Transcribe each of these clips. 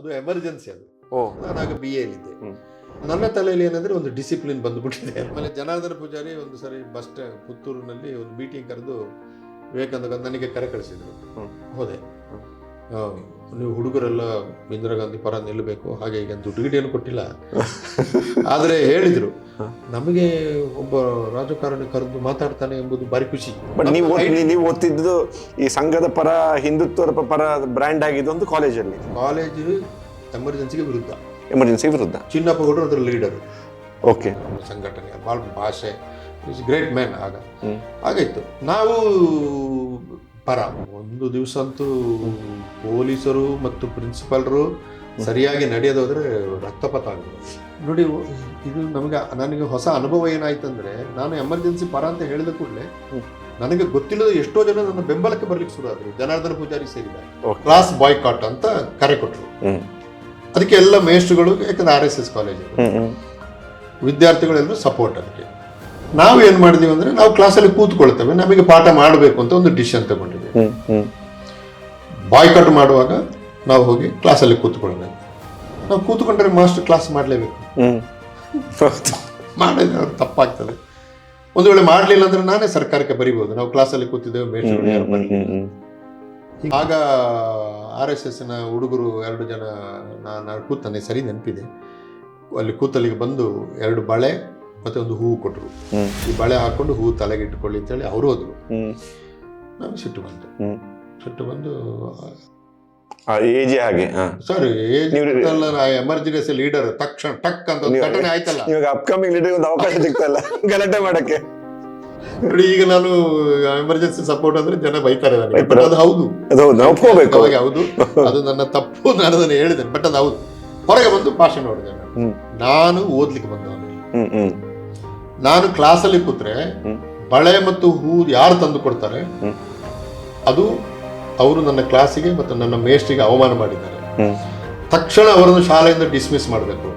ಅದು ಎಮರ್ಜೆನ್ಸಿ ಅದು. ಓ ನಾನಾಗ ಬಿ ಎಲ್ಲಿದ್ದೆ. ನನ್ನ ತಲೆಯಲ್ಲಿ ಏನಂದ್ರೆ ಒಂದು ಡಿಸಿಪ್ಲಿನ್ ಬಂದ್ಬಿಟ್ಟಿದೆ. ಆಮೇಲೆ ಜನಾರ್ದನ ಪೂಜಾರಿ ಒಂದು ಸರಿ ಪುತ್ತೂರಿನಲ್ಲಿ ಒಂದು ಮೀಟಿಂಗ್ ಕರೆದು ವಿವೇಕಾನಂದ ನನಗೆ ಕರೆ ಕಳಿಸಿದ್ರು. ಹೋದೆ. ನೀವು ಹುಡುಗರೆಲ್ಲ ಇಂದಿರಾ ಗಾಂಧಿ ಪರ ನಿಲ್ಲಬೇಕು, ಹಾಗೆ ಈಗ ದುಡ್ಡು ಗಿಡಿಯನ್ನು ಕೊಟ್ಟಿಲ್ಲ, ಆದರೆ ಹೇಳಿದ್ರು ನಮಗೆ ಒಬ್ಬ ರಾಜಕಾರಣಿ ಕರೆದು ಮಾತಾಡ್ತಾನೆ ಎಂಬುದು ಭಾರಿ ಖುಷಿ. ನೀವು ಓದ್ತಿದ್ದು ಈ ಸಂಘದ ಪರ, ಹಿಂದುತ್ವದ ಪರ ಬ್ರ್ಯಾಂಡ್ ಆಗಿದ್ದು ಒಂದು ಕಾಲೇಜು ಎಮರ್ಜೆನ್ಸಿಗೆ ವಿರುದ್ಧ. ಚಿನ್ನಪ್ಪ ಗೌಡರು ಅದರ ಲೀಡರ್. ಓಕೆ. ಸಂಘಟನೆ ಭಾಳ ಭಾಷೆ, ಇಸ್ ಗ್ರೇಟ್ ಮ್ಯಾನ್. ಹಾಗಾಯ್ತು. ನಾವು ಪರ. ಒಂದು ದಿವಸ ಅಂತೂ ಪೊಲೀಸರು ಮತ್ತು ಪ್ರಿನ್ಸಿಪಾಲ್ರು ಸರಿಯಾಗಿ ನಡೆಯೋದಾದ್ರೆ ರಕ್ತಪಾತ ಆಗಿದೆ ನೋಡಿ. ಇದು ನನಗೆ ಹೊಸ ಅನುಭವ ಏನಾಯ್ತಂದ್ರೆ, ನಾನು ಎಮರ್ಜೆನ್ಸಿ ಪರ ಅಂತ ಹೇಳಿದ ಕೂಡಲೇ ನನಗೆ ಗೊತ್ತಿಲ್ಲದ ಎಷ್ಟೋ ಜನ ನನ್ನ ಬೆಂಬಲಕ್ಕೆ ಬರ್ಲಿಕ್ಕೆ ಶುರು ಆದ್ರು. ಜನಾರ್ದನ ಪೂಜಾರಿ ಸೇರಿದ ಕ್ಲಾಸ್ ಬಾಯ್ಕಾಟ್ ಅಂತ ಕರೆ ಕೊಟ್ಟರು. ಅದಕ್ಕೆ ಎಲ್ಲ ಮೇಷ್ಟ್ರುಗಳು, ಯಾಕಂದ್ರೆ RSS ಕಾಲೇಜ್ ವಿದ್ಯಾರ್ಥಿಗಳೆಲ್ಲರೂ ಸಪೋರ್ಟ್. ಅದಕ್ಕೆ ನಾವು ಏನ್ ಮಾಡಿದೀವಿ ಅಂದ್ರೆ, ನಾವು ಕ್ಲಾಸಲ್ಲಿ ಕೂತ್ಕೊಳ್ತೇವೆ, ನಮಗೆ ಪಾಠ ಮಾಡಬೇಕು ಅಂತ ಒಂದು ಡಿಸಿಷನ್ ತಗೊಂಡಿದ್ದೀವಿ. ಬಾಯ್ಕಾಟ್ ಮಾಡುವಾಗ ನಾವು ಹೋಗಿ ಕ್ಲಾಸಲ್ಲಿ ಕೂತ್ಕೊಳ್ಬೇಕು. ನಾವು ಕೂತ್ಕೊಂಡ್ರೆ ಮಾಸ್ಟರ್ ಕ್ಲಾಸ್ ಮಾಡಲೇಬೇಕು. ಮಾಡಿದ್ರೆ ಅವ್ರು ತಪ್ಪಾಗ್ತದೆ. ಒಂದು ವೇಳೆ ಮಾಡಲಿಲ್ಲ ಅಂದ್ರೆ ನಾನೇ ಸರ್ಕಾರಕ್ಕೆ ಬರಿಬಹುದು, ನಾವು ಕ್ಲಾಸಲ್ಲಿ ಕೂತಿದ್ದೇವೆ ಮೇಷ್ಟ್ರು. ಆಗ RSSನ ಹುಡುಗರು 2 ಜನ, ನಾನು ಕೂತಾನೆ ಸರಿ ನೆನಪಿದೆ, ಅಲ್ಲಿ ಕೂತಲ್ಲಿಗೆ ಬಂದು 2 ಬಳೆ ಮತ್ತೆ ಒಂದು ಹೂವು ಕೊಟ್ಟರು. ಈ ಬಳೆ ಹಾಕೊಂಡು ಹೂವು ತಲೆಗೆ ಇಟ್ಕೊಳ್ಳಿ ಅಂತೇಳಿ ಅವರು ಹೋದ್ರು. ನಮ್ಗೆ ಸಿಟ್ಟು ಬಂದು ಸರ್ ಎಮರ್ಜೆನ್ಸಿ ಲೀಡರ್ ತಕ್ಷಣ ಟಕ್ ಅಂತ ಒಂದು ಘಟನೆ ಆಯ್ತಲ್ಲ, ಅಪ್ಕಮಿಂಗ್ ಲೀಡರ್ ಒಂದು ಅವಕಾಶ ಸಿಗ್ತಲ್ಲ ಗಲಾಟೆ ಮಾಡಕ್ಕೆ. ನೋಡಿ, ಈಗ ನಾನು ಎಮರ್ಜೆನ್ಸಿ ಸಪೋರ್ಟ್ ಅಂದ್ರೆ ಜನ ಬೈತಾರೆ ನನಗೆ, ಬಟ್ ಅದು ಹೌದು, ಹೌದು, ಅದು ನನ್ನ ತಪ್ಪು, ನಾನು ಅದನ್ನು ಹೇಳಿದ್ದೇನೆ. ಬಟ್ ಅದು ಹೌದು. ಹೊರಗೆ ಬಂದು ಭಾಷಣ ನೋಡಿದೆ. ನಾನು ಓದ್ಲಿಕ್ಕೆ ಬಂದವನು. ನಾನು ಕ್ಲಾಸಲ್ಲಿ ಕೂತ್ರೆ ಬಳೆ ಮತ್ತು ಹೂ ಯಾರು ತಂದು ಕೊಡ್ತಾರೆ, ಅದು ಅವರು ನನ್ನ ಕ್ಲಾಸಿಗೆ ಮತ್ತು ನನ್ನ ಮೇಷ್ಟ್ರಿಗೆ ಅವಮಾನ ಮಾಡಿದ್ದಾರೆ. ತಕ್ಷಣ ಅವರನ್ನು ಶಾಲೆಯಿಂದ ಡಿಸ್ಮಿಸ್ ಮಾಡಬೇಕು.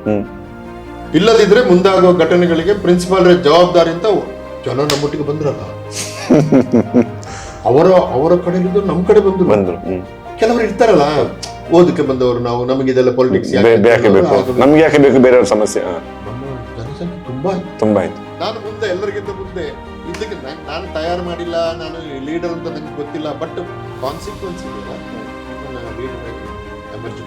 ಇಲ್ಲದಿದ್ರೆ ಮುಂದಾಗುವ ಘಟನೆಗಳಿಗೆ ಪ್ರಿನ್ಸಿಪಾಲ್ ಜವಾಬ್ದಾರಿ ಅಂತ ಜನ ನಮ್ಮೊಟ್ಟಿಗೆ ಬಂದ್ರಲ್ಲ, ಅವರ ಕಡೆಯಿಂದ ನಮ್ಮ ಕಡೆ ಬಂದ್ರು. ಕೆಲವರು ಇರ್ತಾರಲ್ಲ, ಓದಕ್ಕೆ ಬಂದವರು, ನಮಗೆ ಇದೆಲ್ಲ ಪೊಲಿಟಿಕ್ಸ್ ನಮ್ಗೆ ಯಾಕೆ ಬೇಕು, ಬೇರೆಯವ್ರ ಸಮಸ್ಯೆ. ನಮ್ಮ ಜನಸಂಖ್ಯೆ ತುಂಬಾ ಆಯ್ತು. ನಾನು ಮುಂದೆ ಎಲ್ಲರಿಗಿಂತ ಮುಂದೆ ಇದಕ್ಕೆ ನಾನು ತಯಾರು ಮಾಡಿಲ್ಲ, ನಾನು ಲೀಡರ್ ಅಂತ ನನಗೆ ಗೊತ್ತಿಲ್ಲ, ಬಟ್ ಕಾನ್ಸಿಕ್ವೆನ್ಸ್ ಲೀಡರ್ ಎಮರ್ಜ್